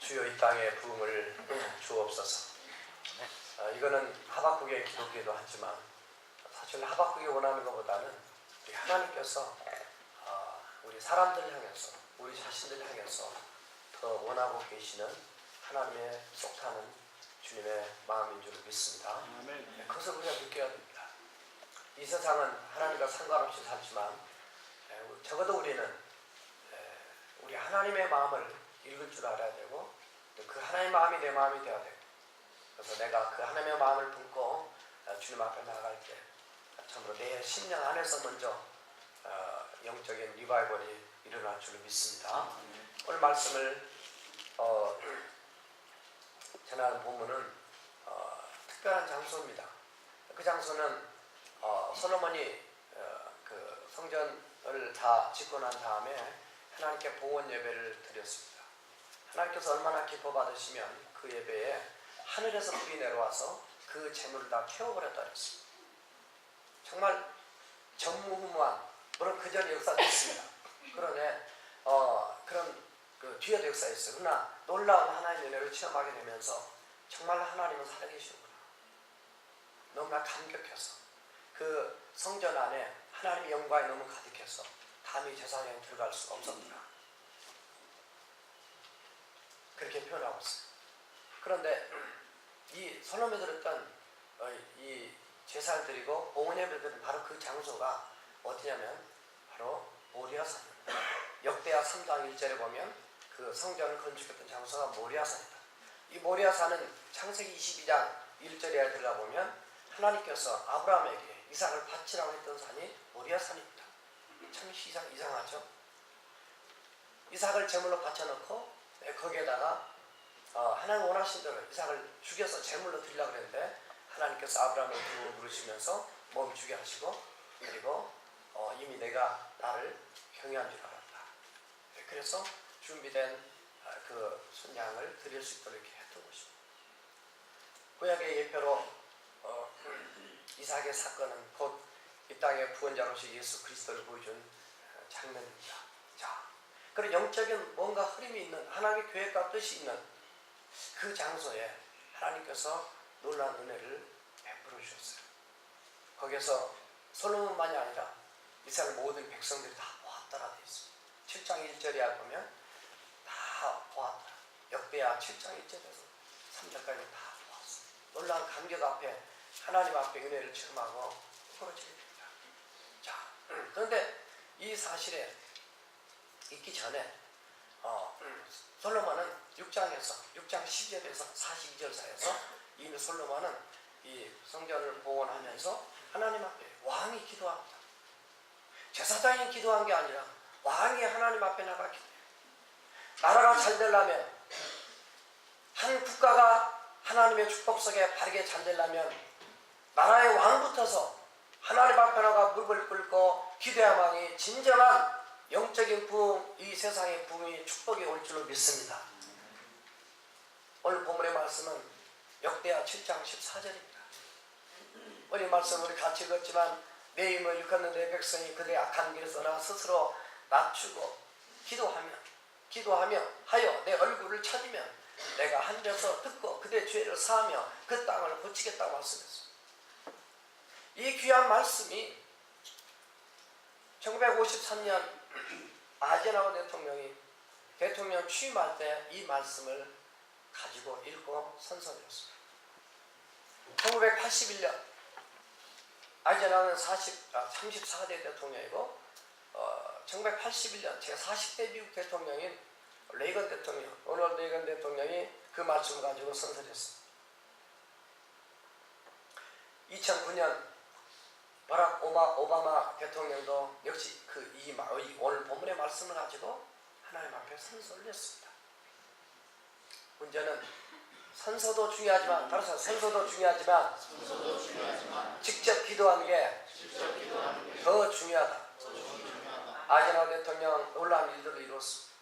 주여 이 땅에 부흥을 주옵소서. 이거는 하박국의 기도기도 하지만 사실 하박국이 원하는 것보다는 우리 하나님께서 우리 사람들 향해서 우리 자신들 향해서 더 원하고 계시는 하나님의 속타는 주님의 마음인 줄 믿습니다. 그것을 우리가 느껴야 됩니다. 이 세상은 하나님과 상관없이 살지만 적어도 우리는 우리 하나님의 마음을 읽을 줄 알아야 되고 그 하나님의 마음이 내 마음이 되어야 되고, 그래서 내가 그 하나님의 마음을 품고 주님 앞에 나아갈 때 참으로 내 심령 안에서 먼저 영적인 리바이벌이 일어날 줄 믿습니다. 오늘 말씀을 전하는 본문은 특별한 장소입니다. 그 장소는 솔로몬이 그 성전을 다 짓고 난 다음에 하나님께 봉헌 예배를 드렸습니다. 하나님께서 얼마나 기뻐 받으시면 그 예배에 하늘에서 불이 내려와서 그 재물을 다 태워버렸다 그랬습니다. 정말 전무후무한, 물론 그 전 역사도 있습니다. 그러네 그런 그 뒤에도 역사가 있어요. 그러나 놀라운 하나님의 은혜를 체험하게 되면서 정말 하나님은 살아계시구나, 너무나 감격해서 그 성전 안에 하나님의 영광이 너무 가득해서 감히 제사장에 들어갈 수가 없었구나, 그렇게 표현하고 있어요. 그런데 이 솔로몬이 드렸던 이 제사를 드리고 봉헌 예배를 드린 바로 그 장소가 어디냐면 바로 모리아산입니다. 역대하 3장 1절에 보면 그 성전을 건축했던 장소가 모리아산이다. 이 모리아산은 창세기 22장 1절에 들어가 보면 하나님께서 아브라함에게 이삭을 바치라고 했던 산이 모리아산입니다. 참 이상하죠. 이삭을 제물로 바쳐놓고 거기에다가 하나님 원하신 대로 이삭을 죽여서 제물로 드리려고 그랬는데 하나님께서 아브라함을 부르시면서 멈추게 하시고, 그리고 이미 내가 나를 경외한 줄 알았다. 그래서 준비된 그 순양을 드릴 수 있도록 이렇게 했던 것입니다. 구약의 예표로 이삭의 사건은 곧 이 땅의 구원자로서 예수 그리스도를 보여준 장면입니다. 자, 그런 영적인 뭔가 흐름이 있는 하나님의 계획과 뜻이 있는 그 장소에 하나님께서 놀라운 은혜를 베풀어 주셨어요. 거기에서 솔로몬만이 아니라 이스라엘 모든 백성들이 다 보았더라 되어 있습니다. 7장 1절에 보면 다 보았더라. 역대하 7장 1절에서 3절까지 다 보았어요. 놀라운 감격 앞에 하나님 앞에 은혜를 체험하고 풀어지게 됩니다. 자, 그런데 이 사실에 있기 전에 솔로몬은 6장 10절에서 42절 사이에서 이미 솔로몬은 이 성전을 봉헌하면서 하나님 앞에 왕이 기도합니다. 제사장이 기도한 게 아니라 왕이 하나님 앞에 나가 기도해요. 나라가 잘 되려면, 한 국가가 하나님의 축복 속에 바르게 잘 되려면 나라의 왕부터서 하나님 앞에 나가 무릎을 꿇고 기도해야만이 진정한 영적인 부흥, 이 세상의 부흥이 축복이 올 줄로 믿습니다. 오늘 본문의 말씀은 역대하 7장 14절입니다. 오늘 말씀 우리 같이 읽었지만 내 힘을 일컫는 내 백성이 그들의 악한 길에서 나 스스로 낮추고 기도하며 하여 내 얼굴을 찾으면 내가 하늘에서 듣고 그들의 죄를 사하며 그 땅을 고치겠다고 말씀했습니다. 이 귀한 말씀이 1953년 아이젠하워 대통령이 대통령 취임할 때 이 말씀을 가지고 읽고 선서되었습니다. 1981년 아이젠하워는 34대 대통령이고 1981년 제40대 미국 대통령인 레이건 대통령, 로널드 레이건 대통령이 그 말씀을 가지고 선서했습니다. 2009년 바락 오바마 대통령도 역시 오늘 본문의 말씀을 가지고 하나님 앞에 선서를 했습니다. 문제는 선서도 중요하지만 직접 기도하는 게 더 중요하다. 아이젠하워 대통령 놀라운 일들을 이뤘습니다.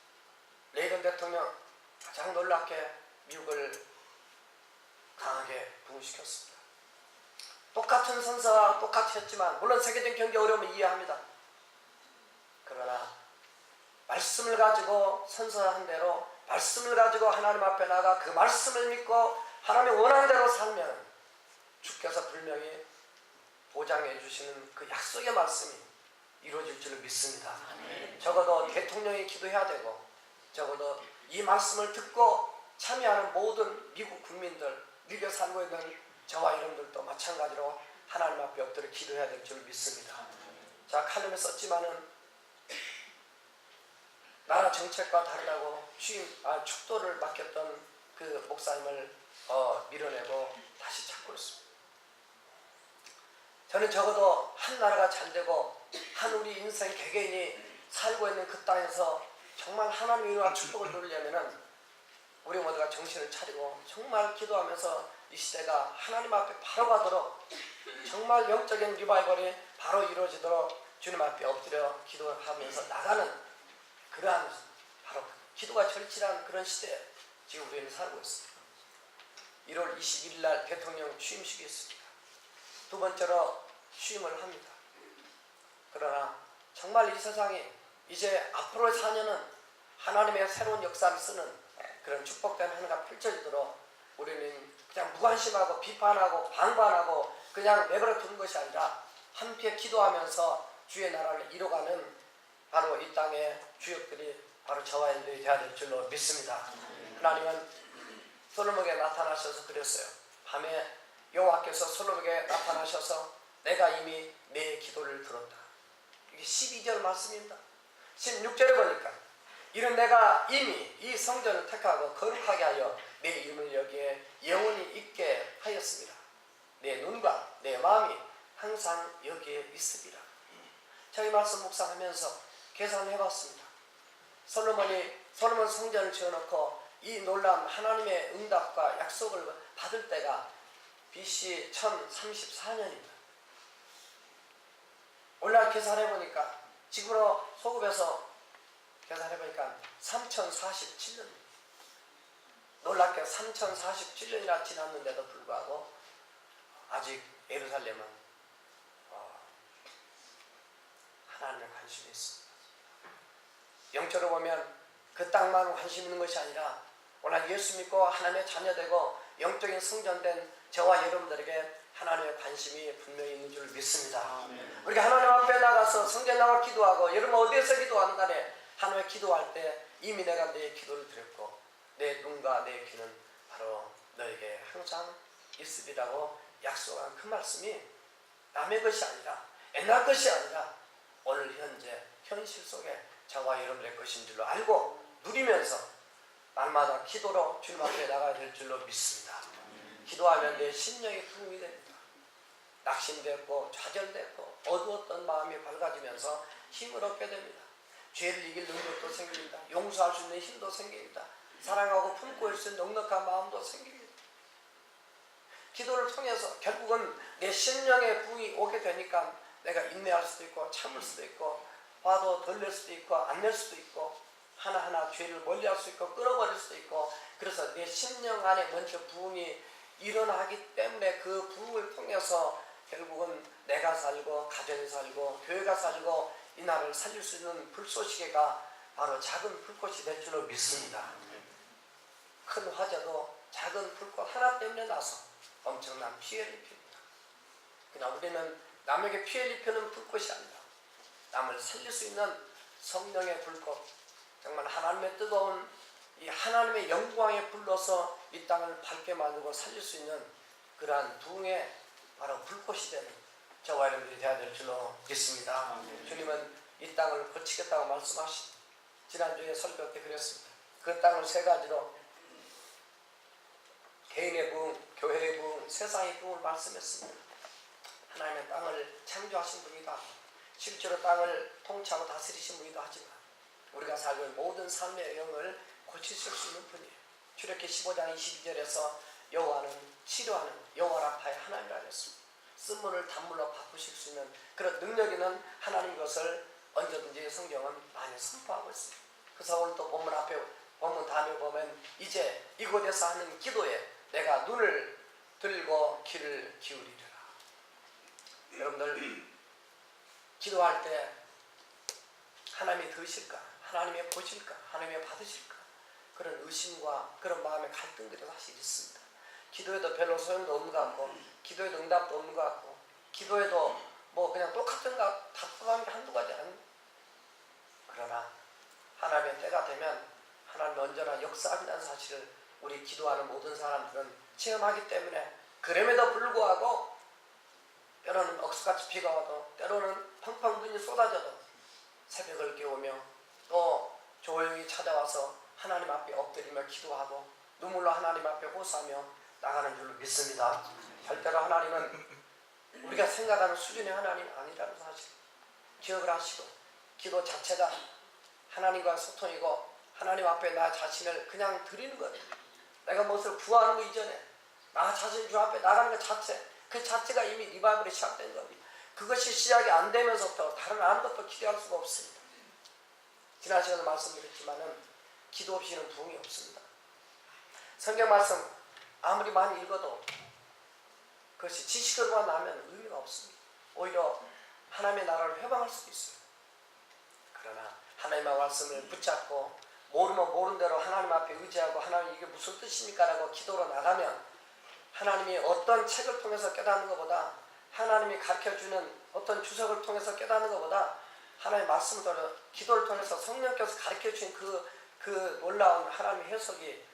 레이건 대통령 가장 놀랍게 미국을 강하게 부흥시켰습니다. 똑같은 선서와 똑같이 했지만 물론 세계적 경제 어려움을 이해합니다. 그러나 말씀을 가지고 선서한 대로 말씀을 가지고 하나님 앞에 나가 그 말씀을 믿고 하나님의 원하는 대로 살면 주께서 분명히 보장해 주시는 그 약속의 말씀이 이루어질 줄 믿습니다. 적어도 대통령이 기도해야 되고, 적어도 이 말씀을 듣고 참여하는 모든 미국 국민들, 미국에 살고 있는 저와 여러분들도 마찬가지로 하나님 앞에 엎드려 기도해야 될 줄 믿습니다. 자, 칼럼에 썼지만은 나라 정책과 다르다고 축도를 맡겼던 그 목사님을 밀어내고 다시 찾고 있습니다. 저는 적어도 한 나라가 잘 되고 한 우리 인생 개개인이 살고 있는 그 땅에서 정말 하나님의 은혜와 축복을 누리려면은 우리 모두가 정신을 차리고 정말 기도하면서 이 시대가 하나님 앞에 바로 가도록, 정말 영적인 리바이벌이 바로 이루어지도록 주님 앞에 엎드려 기도하면서 나가는 그러한 바로 기도가 절실한 그런 시대에 지금 우리는 살고 있습니다. 1월 21일 날 대통령 취임식이 있습니다. 두 번째로 취임을 합니다. 그러나 정말 이 세상이 이제 앞으로 4년은 하나님의 새로운 역사를 쓰는 그런 축복된 한 해가 펼쳐지도록 우리는 그냥 무관심하고 비판하고 방관하고 그냥 내버려 두는 것이 아니라 함께 기도하면서 주의 나라를 이뤄가는 바로 이 땅의 주역들이 바로 저와 여러분들이 되어야 될 줄로 믿습니다. 하나님은 솔로몬에게 나타나셔서 그랬어요. 밤에 여호와께서 솔로몬에게 나타나셔서 내가 이미 내 기도를 들었다. 이게 12절 말씀입니다. 16절에 보니까 이는 내가 이미 이 성전을 택하고 거룩하게 하여 내 이름을 여기에 영원히 있게 하였습니다. 내 눈과 내 마음이 항상 여기에 있으리라. 저희 말씀 묵상하면서 계산해봤습니다. 솔로몬 성전을 지어놓고 이 놀라운 하나님의 응답과 약속을 받을 때가 BC 1034년입니다. 오늘 계산해보니까 지금으로 소급해서 계산해보니까 3047년입니다. 놀랍게 3047년이나 지났는데도 불구하고 아직 예루살렘은 하나님의 관심이 있습니다. 영적으로 보면 그 땅만 관심 있는 것이 아니라 오늘 예수 믿고 하나님의 자녀되고 영적인 성전된 저와 여러분들에게 하나님의 관심이 분명히 있는 줄 믿습니다. 아멘. 우리가 하나님 앞에 나가서 성전 나가 기도하고, 여러분 어디에서 기도하는 간에 하나님의 기도할 때 이미 내가 내 기도를 드렸고 내 눈과 내 귀는 바로 너에게 항상 있으리라고 약속한 그 말씀이 남의 것이 아니라, 옛날 것이 아니라 오늘 현재 현실 속에 저와 여러분의 것인 줄로 알고 누리면서 날마다 기도로 주님 앞에 나가야 될 줄로 믿습니다. 기도하면 내 심령이 부흥이 됩니다. 낙심됐고 좌절됐고 어두웠던 마음이 밝아지면서 힘을 얻게 됩니다. 죄를 이길 능력도 생깁니다. 용서할 수 있는 힘도 생깁니다. 사랑하고 품고 있을 수 있는 넉넉한 마음도 생깁니다. 기도를 통해서 결국은 내 심령의 부흥이 오게 되니까 내가 인내할 수도 있고 참을 수도 있고 화도 덜 낼 수도 있고 안 낼 수도 있고 하나하나 죄를 멀리할 수 있고 끊어버릴 수도 있고, 그래서 내 심령 안에 먼저 부흥이 일어나기 때문에 그 부흥을 통해서 결국은 내가 살고 가정이 살고 교회가 살고 이 나라를 살릴 수 있는 불쏘시개가 바로 작은 불꽃이 될 줄로 믿습니다. 큰 화재도 작은 불꽃 하나 때문에 나서 엄청난 피해를 입힙니다. 그러나 우리는 남에게 피해를 입히는 불꽃이 아니라 남을 살릴 수 있는 성령의 불꽃, 정말 하나님의 뜨거운 이 하나님의 영광에 불러서 이 땅을 밝게 만들고 살릴 수 있는 그러한 부흥의 바로 불꽃이 되는 저와 여러분들이 되어야 될 줄로 믿습니다. 주님은 이 땅을 고치겠다고 말씀하신, 지난주에 설교 때 그랬습니다. 그 땅을 세 가지로 개인의 부흥, 교회의 부흥, 세상의 부흥을 말씀했습니다. 하나님의 땅을 창조하신 분이다. 실제로 땅을 통치하고 다스리신 분이기도 하지만 우리가 살고 있는 모든 삶의 영을 고치실 수 있는 분이에요. 출애굽기 15장 22절에서 여호와는 치료하는 여호와 라파의 하나님이라 했습니다. 쓴물을 단물로 바꾸실 수 있는 그런 능력 있는 하나님 것을 언제든지 성경은 많이 선포하고 있습니다. 그래서 오늘 또 본문 앞에 본문 다음에 보면 이제 이곳에서 하는 기도에 내가 눈을 들고 귀를 기울이리라. 여러분들 기도할 때 하나님이 들으실까? 하나님이 보실까? 하나님이 받으실까? 그런 의심과 그런 마음의 갈등들이 사실 있습니다. 기도에도 별로 소용도 없는 것 같고, 기도에도 응답도 없는 것 같고, 기도에도 뭐 그냥 똑같은 것 답답한 게 한두 가지 아닙니다. 그러나 하나님의 때가 되면 하나님 언제나 역사한다는 사실을 우리 기도하는 모든 사람들은 체험하기 때문에, 그럼에도 불구하고 때로는 억수같이 비가 와도, 때로는 펑펑 눈이 쏟아져도 새벽을 깨우며 또 조용히 찾아와서 하나님 앞에 엎드리며 기도하고 눈물로 하나님 앞에 호소하며 나가는 줄로 믿습니다. 절대로 하나님은 우리가 생각하는 수준의 하나님 아니라는 사실 기억을 하시고, 기도 자체가 하나님과 소통이고 하나님 앞에 나 자신을 그냥 드리는 거예요. 내가 무엇을 구하는 거 이전에 나 자신 주 앞에 나가는 것 자체, 그 자체가 이미 리바이벌이 시작된 겁니다. 그것이 시작이 안 되면서부터 다른 아무것도 기대할 수가 없습니다. 지난 시간에 말씀드렸지만은 기도 없이는 부흥이 없습니다. 성경 말씀 아무리 많이 읽어도 그것이 지식으로만 나면 의미가 없습니다. 오히려 하나님의 나라를 회방할 수도 있어요. 그러나 하나님의 말씀을 붙잡고 모르면 모른 대로 하나님 앞에 의지하고, 하나님 이게 무슨 뜻입니까? 라고 기도로 나가면 하나님이 어떤 책을 통해서 깨닫는 것보다, 하나님이 가르쳐주는 어떤 주석을 통해서 깨닫는 것보다 하나님의 말씀을 통해서, 기도를 통해서 성령께서 가르쳐주신 그 놀라운 하나님의 해석이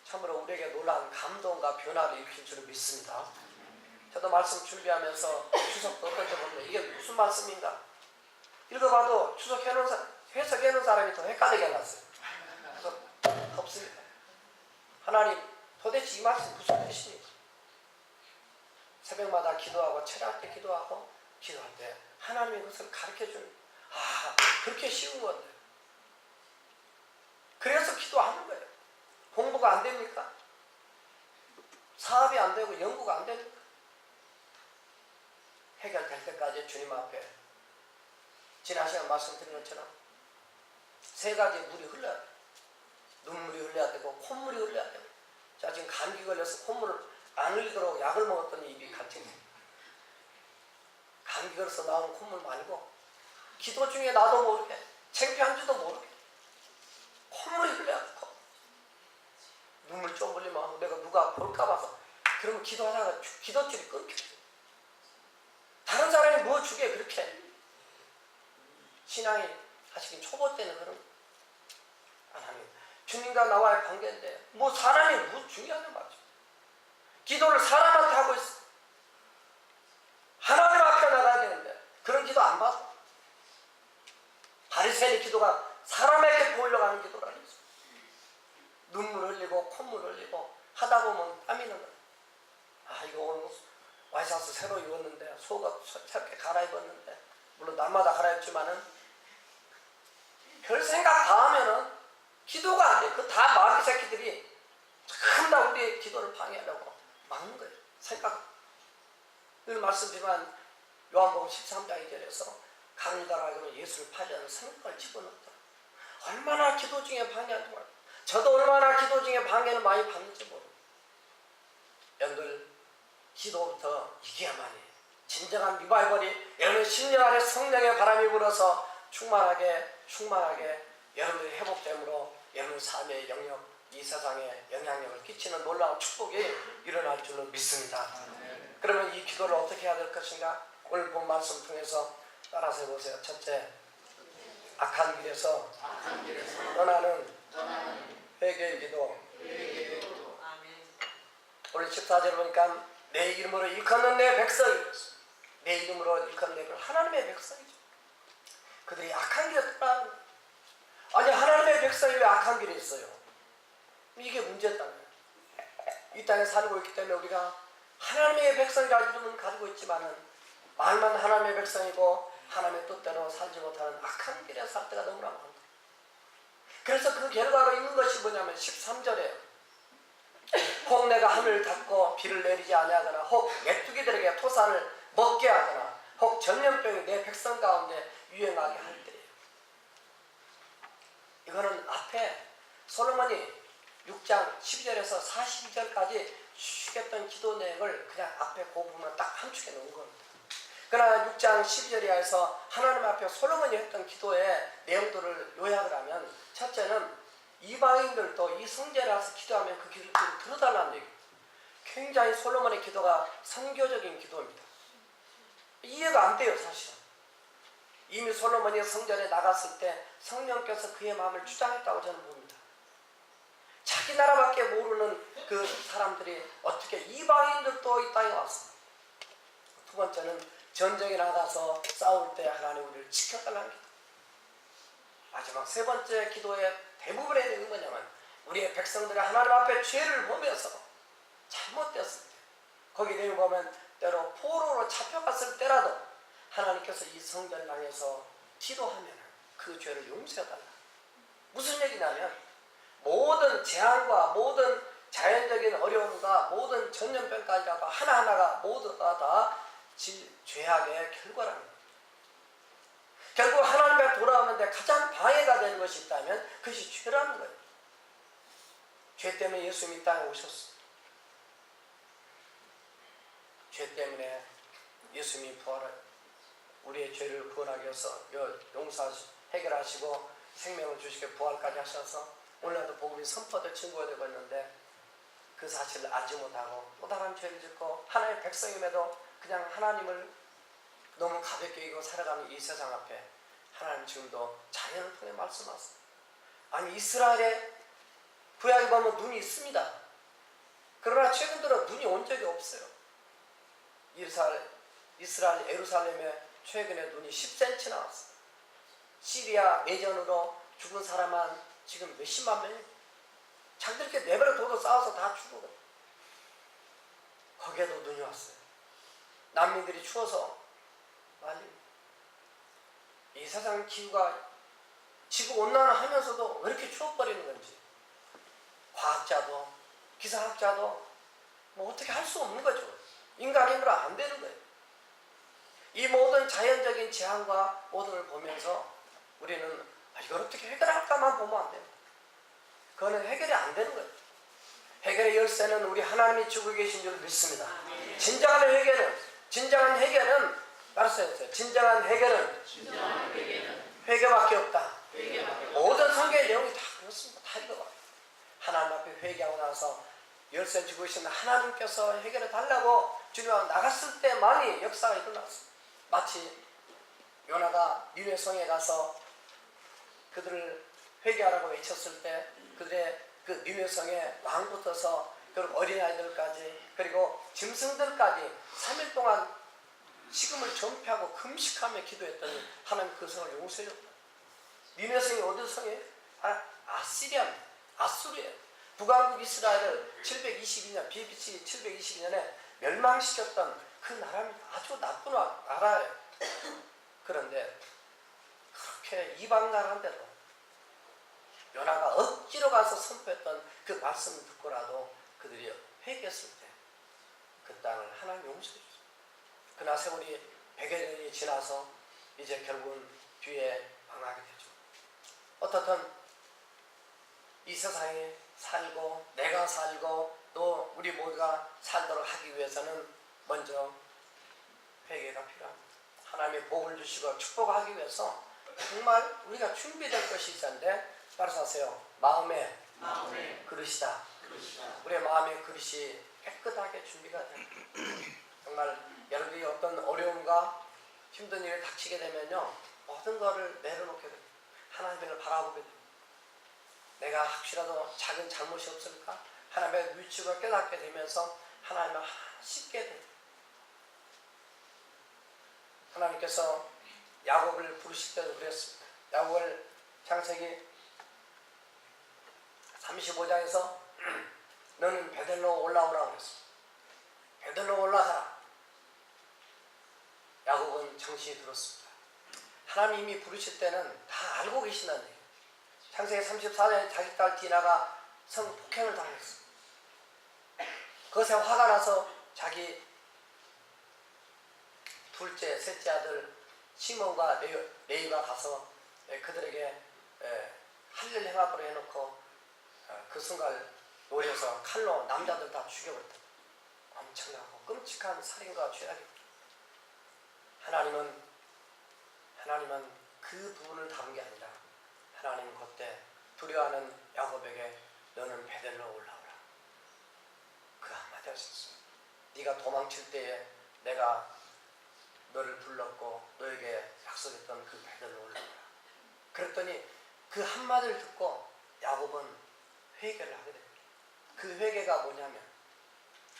참으로 우리에게 놀라운 감동과 변화를 일으킬 줄을 믿습니다. 저도 말씀 준비하면서 주석도 어떤 때 보면 이게 무슨 말씀인가 읽어봐도 해석해놓은 사람이 더 헷갈리게 해놨어요. 없습니다. 하나님 도대체 이 말씀 무슨 뜻입니까? 새벽마다 기도하고 철학 때 기도하고 기도할 때 하나님이 그것을 가르쳐주는, 그렇게 쉬운 건데 그래서 기도하는 거예요. 공부가 안 됩니까? 사업이 안 되고 연구가 안 됩니까? 해결될 때까지 주님 앞에 지난 시간 말씀드린 것처럼 세 가지 물이 흘러야 돼요. 눈물이 흘러야 되고 콧물이 흘러야 되고. 자, 지금 감기 걸려서 콧물을 안 흘리도록 약을 먹었더니 입이 갇힙니다. 감기 걸려서 나오는 콧물 말고 기도 중에 나도 모르게, 창피한지도 모르게 콧물이 흘러야 돼. 눈물 좀 흘리면 내가 누가 볼까 봐서, 그러면 기도하다가 기도줄이 끊겨요. 다른 사람이 뭐 주게 그렇게 신앙이 사실 초보 때는 그런 하나님 주님과 나와의 관계인데 뭐 사람이 뭐 중요한 말이죠. 기도를 사람한테 하고 있어. 하나님 앞에 나가야 되는데 그런 기도 안 받아. 바리새인의 기도가 사람에게 보이려고 하는 기도가 아니죠. 눈물 흘리고 콧물 흘리고 하다 보면 땀이 나는 거야. 이거 오늘 와이셔츠 새로 입었는데, 속옷 새롭게 갈아입었는데, 물론 날마다 갈아입지만은 별 생각 다 하면은 기도가 안 돼. 그 다 마귀 새끼들이 참다 우리의 기도를 방해하려고 막는 거예요. 생각. 늘 말씀드리지만 요한복음 13장 2절에서 가룟 유다라 하면 예수를 팔려는 생각을 집어넣었다. 얼마나 기도 중에 방해하는 거야. 저도 얼마나 기도 중에 방해를 많이 받는지 모릅니다. 여러분들 기도부터 이겨야만이 진정한 리바이벌이 여러분의 심령 안에 성령의 바람이 불어서 충만하게 여러분들이 회복됨으로 여러분 삶의 영역, 이 세상에 영향력을 끼치는 놀라운 축복이 일어날 줄로 믿습니다. 그러면 이 기도를 어떻게 해야 될 것인가? 오늘 본 말씀 통해서 따라서 해보세요. 첫째, 악한 길에서 떠나는 회개의 기도. 오늘 14절 보니까 내 이름으로 일컫는 내 백성이, 내 이름으로 일컫는 내 백성, 하나님의 백성이죠. 그들이 악한 길에 떠나는, 아니 하나님의 백성이 왜 악한 길에 있어요? 이게 문제였다는 거예요. 이 땅에 살고 있기 때문에 우리가 하나님의 백성이라는 이름은 가지고 있지만은 말만 하나님의 백성이고 하나님의 뜻대로 살지 못하는 악한 길에 살 때가 너무나 많다. 그래서 그 결과로 있는 것이 뭐냐면 13절에 혹 내가 하늘을 닫고 비를 내리지 아니하거나 혹 메뚜기들에게 토산을 먹게 하거나 혹 전염병이 내 백성 가운데 유행하게 할 때예요. 이거는 앞에 솔로몬이 6장 12절에서 42절까지 쭉 했던 기도 내용을 그냥 앞에 그 부분만 딱 함축해 놓은 겁니다. 그러나 6장 12절에 해서 하나님 앞에 솔로몬이 했던 기도의 내용들을 요약을 하면, 첫째는 이방인들도 이 성전에 와서 기도하면 그 기도를 들어달라는 얘기예요. 굉장히 솔로몬의 기도가 선교적인 기도입니다. 이해가 안 돼요, 사실은. 이미 솔로몬이 성전에 나갔을 때 성령께서 그의 마음을 주장했다고 저는 봅니다. 자기 나라밖에 모르는 그 사람들이 어떻게 이방인들도 이 땅에 왔습니다. 두 번째는 전쟁에 나가서 싸울 때 하나님 우리를 지켜달라는 기도. 마지막 세 번째 기도의 대부분의 내용은 뭐냐면 우리의 백성들이 하나님 앞에 죄를 보면서 잘못되었을 때 거기 내용 보면 때로 포로로 잡혀갔을 때라도 하나님께서 이 성전을 향해서 기도하면 그 죄를 용서해달라. 무슨 얘기냐면 모든 재앙과 모든 자연적인 어려움과 모든 전염병까지라도 하나하나가 모두가 다 죄악의 결과랍니다. 결국 하나님 앞에 돌아오는데 가장 방해가 되는 것이 있다면 그것이 죄라는 거예요. 죄 때문에 예수님이 이 땅에 오셨습니다. 죄 때문에 예수님이 우리의 죄를 구원하기 위해서 해결하시고 생명을 주시게 부활까지 하셔서 오늘날도 복음이 선포될 증거가 되고 있는데 그 사실을 알지 못하고 또 다른 죄를 짓고 하나님의 백성임에도 그냥 하나님을 너무 가볍게 여기고 살아가는 이 세상 앞에 하나님 지금도 자연을 통해 말씀하세요. 아니 이스라엘에 구약에 보면 눈이 있습니다. 그러나 최근 들어 눈이 온 적이 없어요. 이스라엘 예루살렘에 최근에 눈이 10cm 나왔어요. 시리아 내전으로 죽은 사람은 지금 몇십만 명이에요. 자기들 이렇게 내버려 둬도 싸워서 다 죽어요. 거기에도 눈이 왔어요. 난민들이 추워서 말립니다. 이 세상 기후가 지구온난화 하면서도 왜 이렇게 추워버리는 건지 과학자도 기상학자도 뭐 어떻게 할 수 없는 거죠. 인간 힘으로 안 되는 거예요. 이 모든 자연적인 재앙과 모든 걸 보면서 우리는 이걸 어떻게 해결할까만 보면 안 됩니다. 그거는 해결이 안 되는 거예요. 해결의 열쇠는 우리 하나님이 주고 계신 줄 믿습니다. 진정한 해결은 말씀하셨어요. 진정한 해결은 회개밖에 없다. 모든 성경의 내용이 다 그렇습니다. 다 읽어봐요. 하나님 앞에 회개하고 나서 열쇠 주고 계신 하나님께서 해결해 달라고 주님하고 나갔을 때만이 역사가 일어났어요. 마치 요나가 니느웨 성에 가서 그들을 회개하라고 외쳤을 때 그들의 그 니느웨 성에 왕부터서 그리고 어린아이들까지 그리고 짐승들까지 3일 동안 식음을 전폐하고 금식하며 기도했더니 하나님 그 성을 용서해줬다. 니느웨 성이 어디 성이에요? 아수르예요. 북왕국 이스라엘을 722년 BC 722년에 멸망시켰던 그 나라입니다. 아주 나쁜 나라예요. 그런데 그렇게 이방 나라인데도 요나가 억지로 가서 선포했던 그 말씀을 듣고라도 그들이 회개했을 때 그 땅을 하나님 용서해 줬어요. 그러나 세월이 100여 년이 지나서 이제 결국은 뒤에 망하게 되죠. 어떻든 이 세상에 살고 내가 살고 또 우리 모두가 살도록 하기 위해서는 먼저 회개가 필요합니다. 하나님의 복을 주시고 축복하기 위해서 정말 우리가 준비될 것이 있었는데 따라서 마음의 그릇이다. 우리의 마음의 그릇이 깨끗하게 준비가 됩니다. 정말 여러분이 어떤 어려움과 힘든 일을 닥치게 되면요 모든 것을 내려놓게 됩니다. 하나님을 바라보게 됩니다. 내가 혹시라도 작은 잘못이 없을까? 하나님의 위치를 깨닫게 되면서 하나님을 씻게 됩니다. 하나님께서 야곱을 부르실 때도 그랬습니다. 야곱을 창세기 35장에서 너는 베델로 올라오라고 그랬습니다. 베델로 올라가라. 야곱은 정신이 들었습니다. 하나님이 부르실 때는 다 알고 계신다는 얘기예요. 창세기 34년에 자기 딸 디나가 성폭행을 당했어. 그것에 화가 나서 자기 둘째, 셋째 아들 시몬과 레위가 가서 그들에게 할례 행합으로 해놓고 그 순간 노려서 칼로 남자들 다 죽여버렸다. 엄청나고 끔찍한 살인과 죄악입니다. 하나님은 그 부분을 다룬 게 아니라 하나님은 그때 두려워하는 야곱에게 너는 베델로 올라오라. 그 한마디 하셨어요. 네가 도망칠 때에 내가 너를 불렀고 너에게 약속했던 그 베델로 올라오라. 그랬더니 그 한마디를 듣고 야곱은 회개를 하게 됩니다. 그 회개가 뭐냐면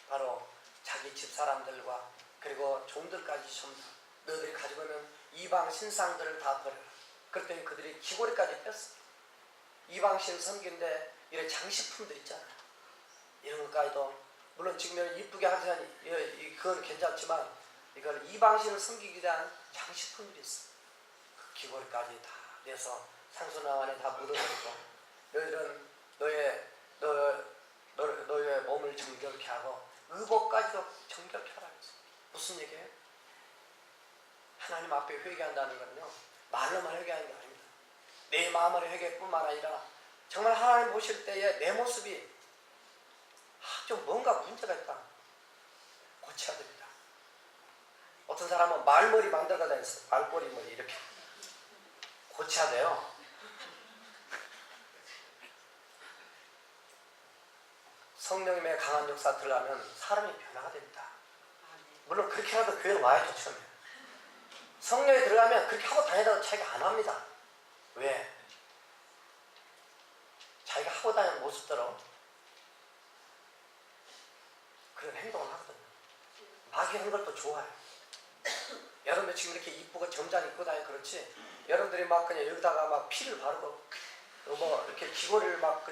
바로 자기 집 사람들과 그리고 종들까지 전부 너희들이 가지고 있는 이방 신상들을 다 버려라. 그랬더니 그들이 귀고리까지 뺐어. 이방신 섬기는데 이런 장식품도 있잖아요. 이런 것까지도 물론 지금 이쁘게 하자니 그건 괜찮지만 이걸 이방신을 섬기기 위한 장식품들이 있어. 그 귀고리까지 다 내서 상소나 안에 다 묻어버리고 너희들은 너의 몸을 정결케 하고 의복까지도 정결케 하라 했어. 무슨 얘기예요? 하나님 앞에 회개한다는 거는요 말로만 회개하는 게 아닙니다. 내 마음으로 회개뿐만 아니라 정말 하나님 보실 때에 내 모습이 좀 뭔가 문제가 있다 고쳐야 됩니다. 어떤 사람은 말머리 만들어가 다녔어요. 말꼬리 머리 이렇게 고쳐야 돼요. 성령님의 강한 역사 들어가면 사람이 변화가 됩니다. 물론 그렇게라도 교회에 와야죠. 처음에 성령이 들어가면 그렇게 하고 다니다도 자기가 안 합니다. 왜? 자기가 하고 다니는 모습대로 그런 행동을 하거든요. 마귀 하는 것도 좋아요. 여러분들 지금 이렇게 이쁘고 점잖이 입고 다니고 그렇지 여러분들이 막 그냥 여기다가 막 피를 바르고 뭐 이렇게 귀고리를 막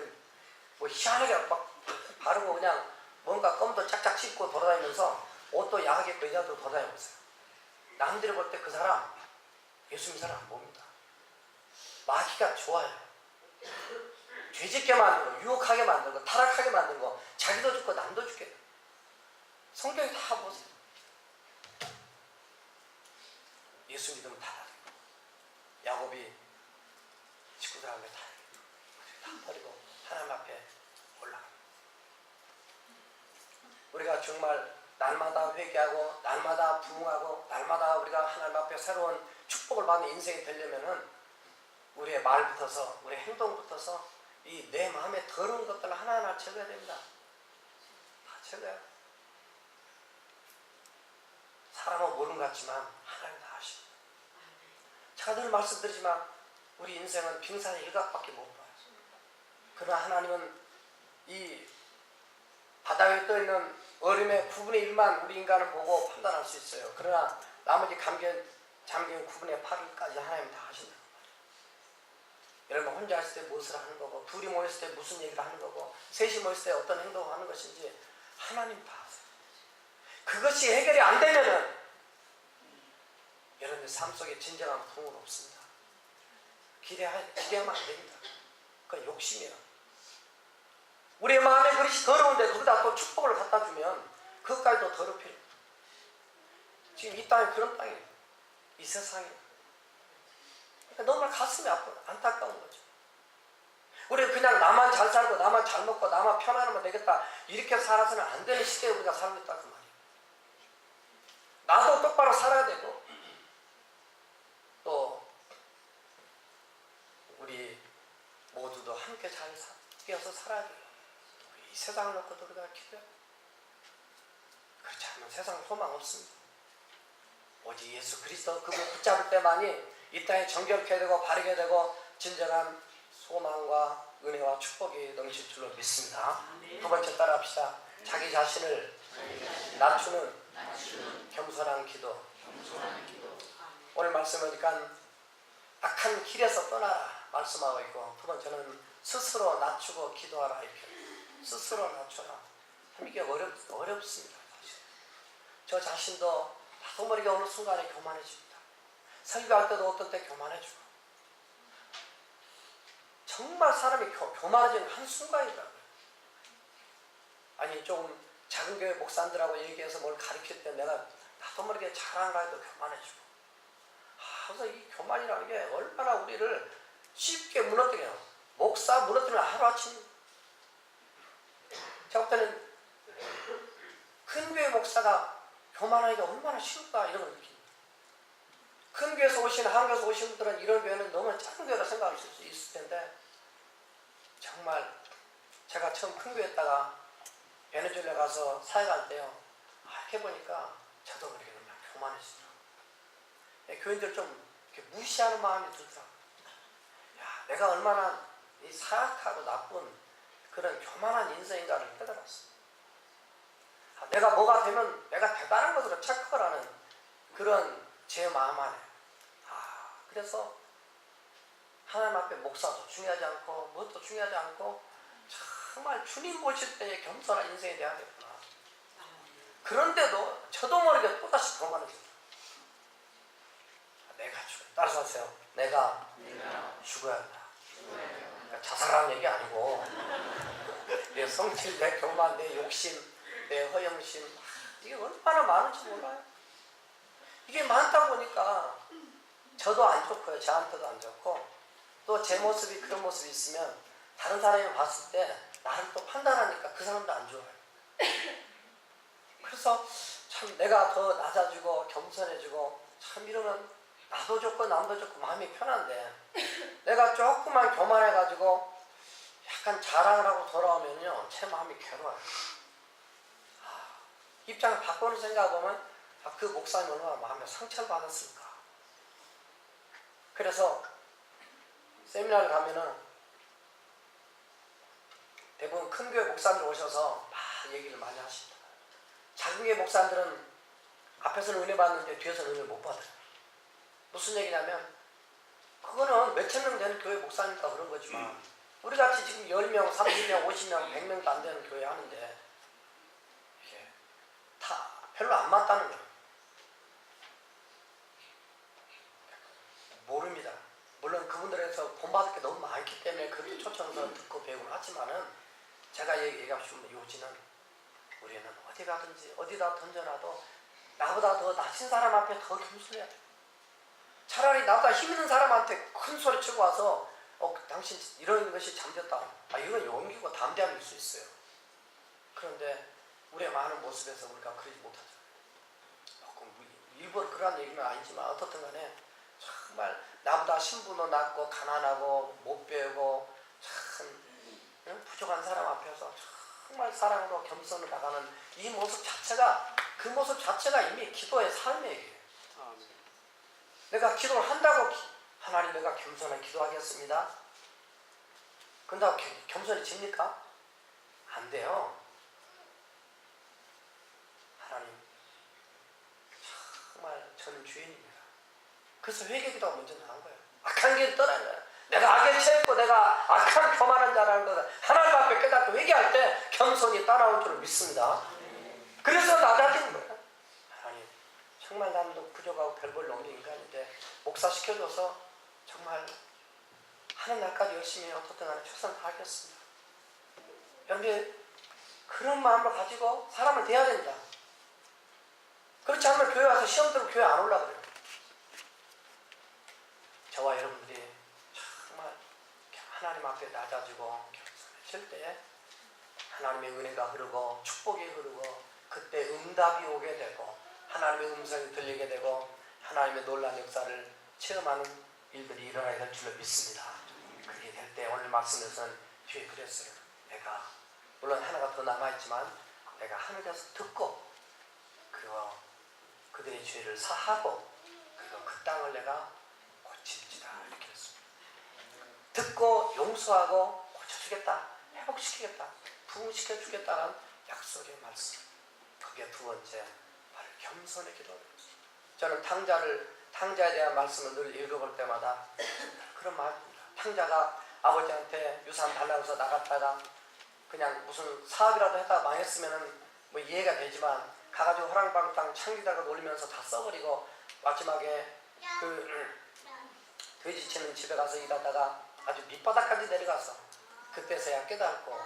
뭐 희한하게 막 바르고 그냥 뭔가 껌도 짝짝 씹고 돌아다니면서 옷도 야하게 입고 여자도 돌아다니고 있어요. 남들이 볼 때 그 사람 예수 믿는 사람 안 봅니다. 마귀가 좋아요. 죄짓게 만들고 유혹하게 만들고 타락하게 만들고 자기도 죽고 남도 죽게 돼요. 성경이 다 보세요. 예수 믿으면 다 야곱이 식구들하고 다 버리고 하나님 앞에 올라갑니다. 우리가 정말 날마다 회개하고 날마다 부흥하고 날마다 우리가 하나님 앞에 새로운 축복을 받는 인생이 되려면은 우리의 말부터서 우리의 행동부터서 이 내 마음에 더러운 것들을 하나하나 제거해야 됩니다. 다 제거해요. 사람은 모르는 것 같지만 하나님 다 아십니다. 제가 늘 말씀드리지만 우리 인생은 빙산의 일각밖에 못 봐요. 그러나 하나님은 이 바닥에 떠있는 얼음의 9분의 1만 우리 인간을 보고 판단할 수 있어요. 그러나 나머지 잠긴 9분의 8까지 하나님 다 하신다. 여러분 혼자 있을 때 무엇을 하는 거고 둘이 모였을 때 무슨 얘기를 하는 거고 셋이 모였을 때 어떤 행동을 하는 것인지 하나님 다 아세요. 그것이 해결이 안 되면은 여러분의 삶 속에 진정한 부흥은 없습니다. 기대하면 안 됩니다. 그건 욕심이에요. 우리의 마음의 그릇이 더러운데 거기다 또 축복을 갖다 주면 그것까지도 더럽혀요. 지금 이 땅이 그런 땅이에요. 이 세상이. 그러니까 너무 가슴이 아프고 안타까운 거죠. 우리는 그냥 나만 잘 살고 나만 잘 먹고 나만 편안하면 되겠다 이렇게 살아서는 안 되는 시대에 우리가 살고 있다 그 말이에요. 나도 똑바로 살아야 되고 또 우리 모두도 함께 잘 끼어서 살아야 돼요. 이 세상을 놓고도 우리가 기도해요. 그렇지 않으면 세상 소망 없습니다. 오직 예수 그리스도 그분 붙잡을 때만이 이 땅에 정결케 되고 바르게 되고 진정한 소망과 은혜와 축복이 넘칠 줄로 믿습니다. 두 번째 따라합시다. 자기 자신을 낮추는 겸손한 기도. 오늘 말씀하니까 악한 길에서 떠나라 말씀하고 있고 두 번째는 스스로 낮추고 기도하라 이렇게. 스스로 낮춰라. 참 이게 어렵습니다. 사실. 저 자신도 나도 모르게 어느 순간에 교만해집니다. 설교할 때도 어떤 때 교만해지고 정말 사람이 교만해지는 한순간이더라고요. 아니 조금 작은 교회 목사님들하고 얘기해서 뭘 가르칠 때 내가 나도 모르게 잘하는 거에도 교만해지고 그래서 이 교만이라는 게 얼마나 우리를 쉽게 무너뜨려요. 목사 무너뜨리면 하루아침 제가 볼 때는 큰 교회 목사가 교만하기가 얼마나 쉬울까 이런 걸 느낍니다. 큰 교회에서 오신 한교에서 오신 분들은 이런 교회는 너무 작은 교회라 생각할 수 있을 텐데 정말 제가 처음 큰 교회에다가 베네수엘라 가서 사역할 때요. 이렇게 보니까 저도 그렇게 그냥 교만해지더라고요. 교인들 좀 이렇게 무시하는 마음이 들더라고요. 야, 내가 얼마나 이 사악하고 나쁜 그런 교만한 인생인가를 깨달았어요. 내가 뭐가 되면 내가 대단한 것으로 착각을 하는 그런 제 마음 안에. 그래서 하나님 앞에 목사도 중요하지 않고 무엇도 중요하지 않고 정말 주님 보실 때의 겸손한 인생이 돼야 되구나. 그런데도 저도 모르게 또다시 교만해져요. 내가 죽어야 한다. 따라서 하세요. 내가 죽어야 한다. 그러니까 자살하는 얘기 아니고 내 성질, 내 교만, 내 욕심, 내 허영심, 이게 얼마나 많은지 몰라요. 이게 많다 보니까 저도 안 좋고요. 저한테도 안 좋고 또 제 모습이 그런 모습이 있으면 다른 사람이 봤을 때 나를 또 판단하니까 그 사람도 안 좋아요. 그래서 참 내가 더 낮아지고 겸손해지고 참 이러면 나도 좋고 남도 좋고 마음이 편한데 내가 조금만 교만해가지고 약간 자랑을 하고 돌아오면요 제 마음이 괴로워요. 입장을 바꾸는 생각해보면 그 목사님 얼마나 마음에 상처를 받았을까. 그래서 세미나를 가면은 대부분 큰 교회 목사님들 오셔서 막 얘기를 많이 하십니다. 작은 교회 목사님들은 앞에서는 은혜 받는데 뒤에서는 은혜 못 받아요. 무슨 얘기냐면 그거는 몇천 명 되는 교회 목사니까 그런 거지만 우리같이 지금 10명, 30명, 50명, 100명도 안 되는 교회 하는데 이게 다 별로 안 맞다는 거예요. 모릅니다. 물론 그분들에서 본받을 게 너무 많기 때문에 그렇게 초청해서 듣고 배우고 하지만은 제가 얘기하시면 요지는 우리는 어디 가든지 어디다 던져놔도 나보다 더 낮은 사람 앞에 더 겸손해야 돼요. 차라리 나보다 힘 있는 사람한테 큰 소리 치고 와서 당신 이런 것이 잠겼다. 이건 용기고 담대함일 수 있어요. 그런데 우리의 많은 모습에서 우리가 그러지 못하죠. 일부러 그런 얘기는 아니지만 어떻든 간에 정말 나보다 신분도 낮고 가난하고 못 배우고 참 부족한 사람 앞에서 정말 사랑으로 겸손을 나가는 이 모습 자체가 그 모습 자체가 이미 기도의 삶이에요. 내가 기도를 한다고 하나님 내가 겸손하게 기도하겠습니다. 그런다고 겸손해집니까? 안 돼요. 하나님 정말 저는 죄인입니다. 그래서 회개기도가 먼저 나온 거예요. 악한 길을 떠나는 거예요. 내가 악에 취했고 내가 악한 교만한 자라는 것을 하나님 앞에 깨닫고 회개할 때 겸손히 따라올 줄을 믿습니다. 그래서 낮아지는 거예요. 하나님 정말 나도 부족하고 별볼 없는 인간인데 목사 시켜줘서 정말 하는 날까지 열심히 어떻든 간에 최선을 다하겠습니다. 여러분 그런 마음을 가지고 사람을 대해야 됩니다. 그렇지 않으면 교회 와서 시험 들고 교회 안 올라 그래요. 저와 여러분들이 정말 하나님 앞에 낮아지고 겸손해질 때 하나님의 은혜가 흐르고 축복이 흐르고 그때 응답이 오게 되고 하나님의 음성이 들리게 되고 하나님의 놀라운 역사를 체험하는 일들이 일어나야 될 줄로 믿습니다. 그렇게 될 때 오늘 말씀에서는 뒤에 그랬어요. 내가 물론 하나가 더 남아있지만 내가 하늘에서 듣고 그들의 죄를 사하고 그리고 그 땅을 내가 고칠지다 이렇게 했습니다. 듣고 용서하고 고쳐주겠다, 회복시키겠다, 부흥시켜주겠다는 약속의 말씀. 그게 두 번째 바로 겸손의 기도입니다. 저는 탕자에 대한 말씀을 늘 읽어볼 때마다 그런 말입니다. 탕자가 아버지한테 유산 달라고 해서 나갔다가 그냥 무슨 사업이라도 했다가 망했으면 뭐 이해가 되지만 가가지고 호랑방탕 창기다가 놀리면서 다 써버리고 마지막에 그 돼지치는 집에 가서 일하다가 아주 밑바닥까지 내려갔어. 그때서야 깨닫고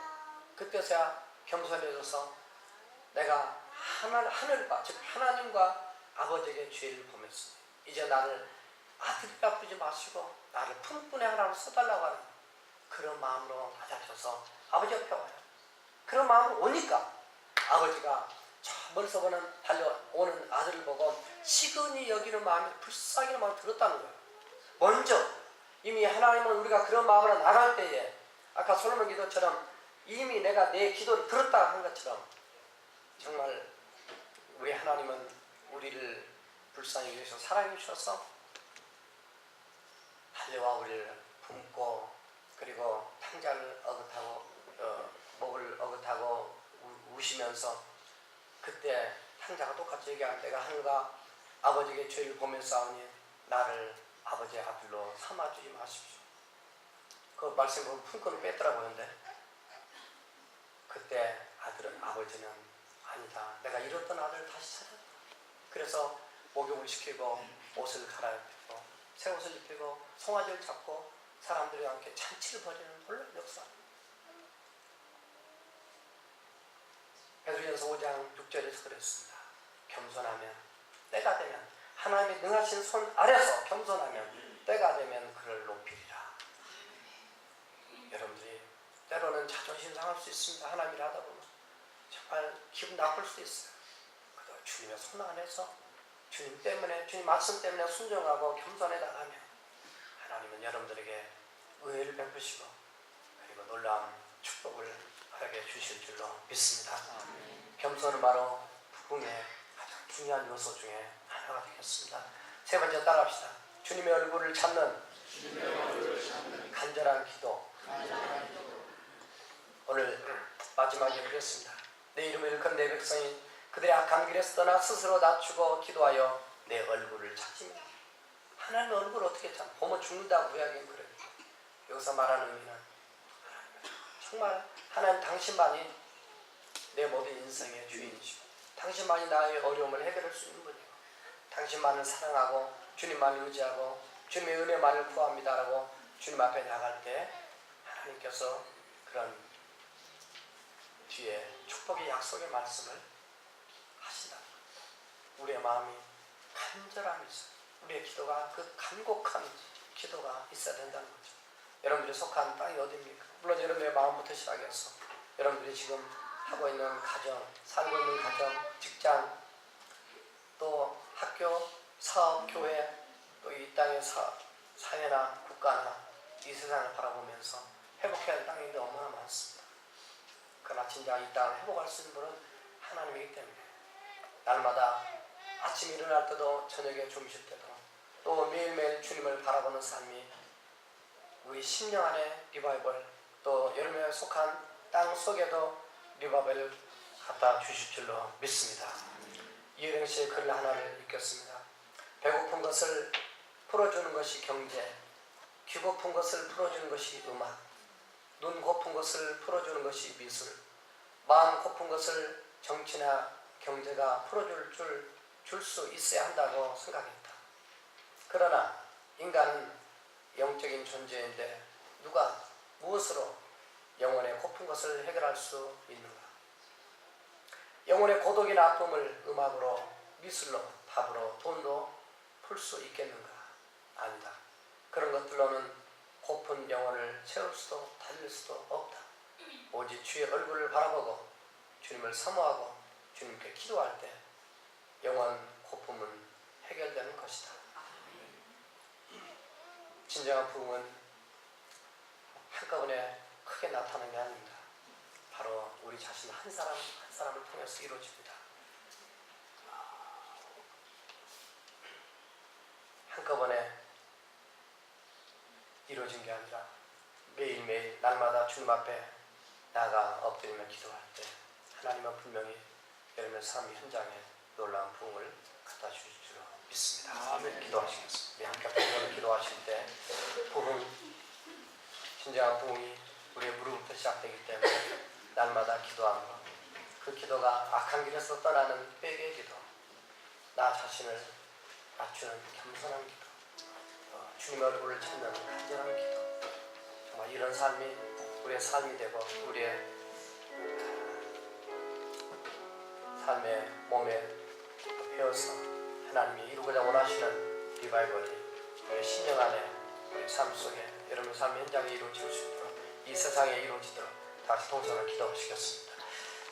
그때서야 겸손해져서 내가 하늘과 즉 하나님과 아버지에게 죄를 범했습니다. 이제 나를 아들이라 부르지 마시고 나를 품꾼의 하나로 써달라고 하는 그런 마음으로 낮아져서 아버지 옆에 와요. 그런 마음으로 오니까 아버지가 저 멀리서 달려오는 아들을 보고 시근히 여기는 마음이 불쌍히 마음이 들었다는 거예요. 먼저 이미 하나님은 우리가 그런 마음으로 나갈 때에 아까 솔로몬 기도처럼 이미 내가 내 기도를 들었다 한 것처럼 정말 우리 하나님은 우리를 불쌍히 여기서 사랑해 주셔서 달려와 우리를 품고 그리고 탕자를 어긋하고 목을 어긋하고 우시면서 그때 탕자가 똑같이 얘기하는 내가 하늘과 아버지에게 죄를 보며 싸우니 나를 아버지의 아들로 삼아주지 마십시오. 그 말씀 보면 품고는 뺐더라고요. 근데 그때 아버지는 아니다. 내가 잃었던 아들을 다시 찾았다. 그래서 목욕을 시키고 옷을 갈아입히고 새 옷을 입히고 송아지를 잡고 사람들과 함께 잔치를 벌이는 놀라운 역사. 베드로전서 5장 6절에서 그랬습니다. 겸손하면 때가 되면 하나님의 능하신 손 아래서 겸손하면 때가 되면 그를 높이리라. 여러분들이 때로는 자존심 상할 수 있습니다. 하나님 일 하다 보면 정말 기분 나쁠 수 있어요. 그래도 주님의 손 안에서 주님 때문에 주님 말씀 때문에 순종하고 겸손해 나가면 하나님은 여러분들에게 의를 베푸시고 그리고 놀라운 축복을 하게 주실 줄로 믿습니다. 겸손은 바로 부흥의 가장 중요한 요소 중에 하나가 되겠습니다. 세 번째 따라합시다. 주님의 얼굴을 찾는 간절한 기도. 오늘 마지막에 그랬습니다. 내 이름을 일컫는 내 백성이 그들의 악한 길에서 떠나 스스로 낮추고 기도하여 내 얼굴을 찾으며 하나님의 얼굴을 어떻게 찾나? 보면 죽는다고 구약엔 그래요. 여기서 말하는 의미는 정말 하나님 당신만이 내 모든 인생의 주인이시고 당신만이 나의 어려움을 해결할 수 있는 분이고 당신만을 사랑하고 주님만을 의지하고 주님의 은혜만을 구합니다라고 주님 앞에 나갈 때 하나님께서 그런 뒤에 축복의 약속의 말씀을 하신다. 우리의 마음이 간절함이 있어요. 우리의 기도가 그 간곡한 기도가 있어야 된다는 거죠. 여러분들이 속한 땅이 어디입니까? 물론 여러분의 마음부터 시작해서 여러분들이 지금 하고 있는 가정, 살고 있는 가정, 직장, 또 학교, 사업, 교회, 또 이 땅의 사회나 국가나 이 세상을 바라보면서 회복해야 할 땅이 너무나 많습니다. 그러나 진짜 이 땅을 회복할 수 있는 분은 하나님이기 때문에 날마다 아침 일어날 때도 저녁에 주무실 때도 또 매일매일 주님을 바라보는 삶이 우리 심령 안에 리바이벌 또 여름에 속한 땅 속에도 리바이벌을 갖다 주실 줄로 믿습니다. 이혜령 씨의 글 하나를 읽겠습니다. 배고픈 것을 풀어주는 것이 경제, 귀 고픈 것을 풀어주는 것이 음악, 눈 고픈 것을 풀어주는 것이 미술, 마음 고픈 것을 정치나 경제가 풀어줄 수 있어야 한다고 생각했다. 그러나 인간은 영적인 존재인데 누가 무엇으로 영혼의 고픈 것을 해결할 수 있는가? 영혼의 고독이나 아픔을 음악으로, 미술로, 밥으로, 돈으로 풀 수 있겠는가? 아니다. 그런 것들로는 고픈 영혼을 채울 수도 달릴 수도 없다. 오직 주의 얼굴을 바라보고 주님을 사모하고 주님께 기도할 때 영혼 고품은 해결되는 것이다. 진정한 부흥은 한꺼번에 크게 나타나는 게 아닙니다. 바로 우리 자신 한 사람 한 사람을 통해서 이루어집니다. 한꺼번에 이루어진 게 아니라 매일매일 날마다 주님 앞에 나아가 엎드리며 기도할 때 하나님은 분명히 여러분의 삶 현장에 놀라운 부흥을 갖다 주실 줄로 믿습니다. 아멘. 기도하시겠습니다. 우리 함께 부흥을 기도하실 때 부흥, 진정한 부흥이 우리의 무릎부터 시작되기 때문에 날마다 기도하는 것, 그 기도가 악한 길에서 떠나는 회개의 기도, 나 자신을 낮추는 겸손한 기도, 주님의 얼굴을 찾는 간절한 기도, 정말 이런 삶이 우리의 삶이 되고 우리의 삶의 몸에 배어서 하나님이 이루고자 원하시는 리바이벌이 우리의 신령 안에 우리 삶 속에 여러분의 삶 현장에 이루어질 수 있도록 이 세상에 이루어지도록 다시 동성을 기도하시겠습니다.